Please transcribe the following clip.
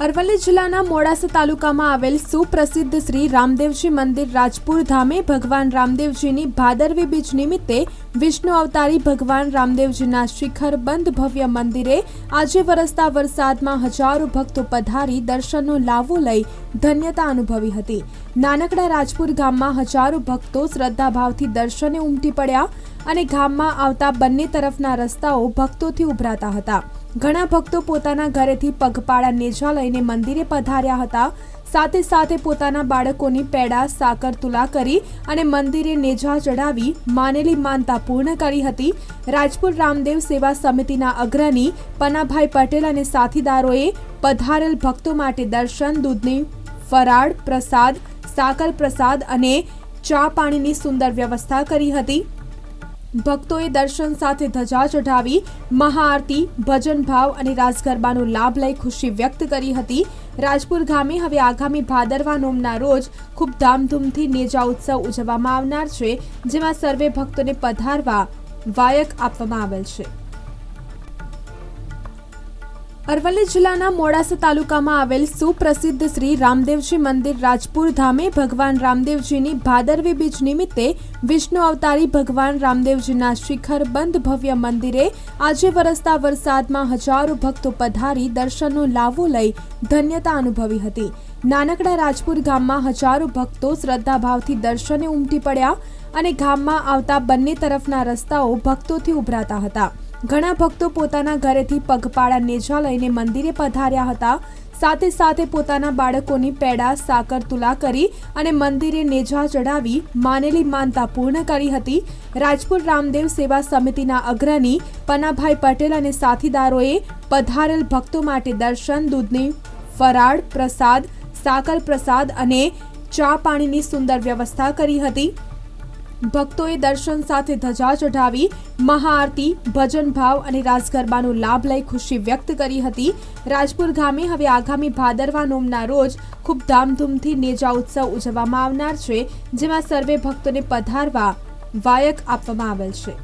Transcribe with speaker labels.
Speaker 1: અરવલ્લી જિલ્લાના મોડાસા તાલુકામાં આવેલ સુપ્રસિદ્ધ શ્રી રામદેવજી મંદિર રાજપુર ધામે ભગવાન રામદેવજીની ભાદરવી બીજ નિમિત્તે વિષ્ણુ અવતારી ભગવાન રામદેવજીના શિખરબંધ ભવ્ય મંદિરે આજે વરસતા વરસાદમાં હજારો ભક્તો પધારી દર્શનનો લાવો લઈ ધન્યતા અનુભવી હતી। નાનકડા રાજપુર ગામમાં હજારો ભક્તો શ્રદ્ધાભાવથી દર્શને ઉમટી પડ્યા અને ગામમાં આવતા બંને તરફના રસ્તાઓ ભક્તોથી ઉભરાતા હતા। ઘણા ભક્તો પોતાના ઘરેથી પગપાળા નેજા લઈને મંદિરે પધાર્યા હતા। સાથે સાથે પોતાના બાળકોની પેડા સાકર તુલા કરી અને મંદિરે નેજા ચડાવી માનેલી માનતા પૂર્ણ કરી હતી। રાજપુર રામદેવ સેવા સમિતિના અગ્રણી પનાભાઈ પટેલ અને સાથીદારોએ પધારેલ ભક્તો માટે દર્શન, દૂધની ફરાળ, પ્રસાદ, સાકર પ્રસાદ અને ચા પાણીની સુંદર વ્યવસ્થા કરી હતી। ભક્તોએ દર્શન સાથે ધજા ચઢાવી મહાઆરતી, ભજન ભાવ અને રાસ ગરબાનો લાભ લઈ ખુશી વ્યક્ત કરી હતી। રાજપુર ગામે હવે આગામી ભાદરવા નોમના રોજ ખૂબ ધામધૂમથી નેજા ઉત્સવ ઉજવવામાં આવનાર છે, જેમાં સર્વે ભક્તોને પધારવા વાયક આપવામાં આવેલ છે। અરવલ્લી જિલ્લાના મોડાસા તાલુકામાં આવેલ સુપ્રસિદ્ધ શ્રી રામદેવજી મંદિર રાજપુર ધામે ભગવાન રામદેવજીની ભાદરવી બીજ નિમિત્તે વિષ્ણુ અવતારી ભગવાન રામદેવજીના શિખરબંધ ભવ્ય મંદિરે આજે વરસતા વરસાદમાં હજારો ભક્તો પધારી દર્શનનો લાવો લઈ ધન્યતા અનુભવી હતી। નાનકડા રાજપુર ગામમાં હજારો ભક્તો શ્રદ્ધાભાવથી દર્શને ઉમટી પડ્યા અને ગામમાં આવતા બંને તરફના રસ્તાઓ ભક્તોથી ઉભરાતા હતા। ઘણા ભક્તો પોતાના ઘરેથી પગપાળા નેજા લઈને મંદિરે પધાર્યા હતા। સાથે સાથે પોતાના બાળકોની પેડા સાકર તુલા કરી અને મંદિરે નેજા ચડાવી માનેલી માનતા પૂર્ણ કરી હતી। રાજપુર રામદેવ સેવા સમિતિના અગ્રણી પનાભાઈ પટેલ અને સાથીદારોએ પધારેલ ભક્તો માટે દર્શન, દૂધની ફરાળ, પ્રસાદ, સાકર પ્રસાદ અને ચા પાણીની સુંદર વ્યવસ્થા કરી હતી। ભક્તોએ દર્શન સાથે ધજા ચઢાવી મહાઆરતી, ભજન ભાવ અને રાસ ગરબાનો લાભ લઈ ખુશી વ્યક્ત કરી હતી। રાજપુર ગામે હવે આગામી ભાદરવા નોમના રોજ ખૂબ ધામધૂમથી નેજા ઉત્સવ ઉજવવામાં આવનાર છે, જેમાં સર્વે ભક્તોને પધારવા વાયક આપવામાં આવેલ છે।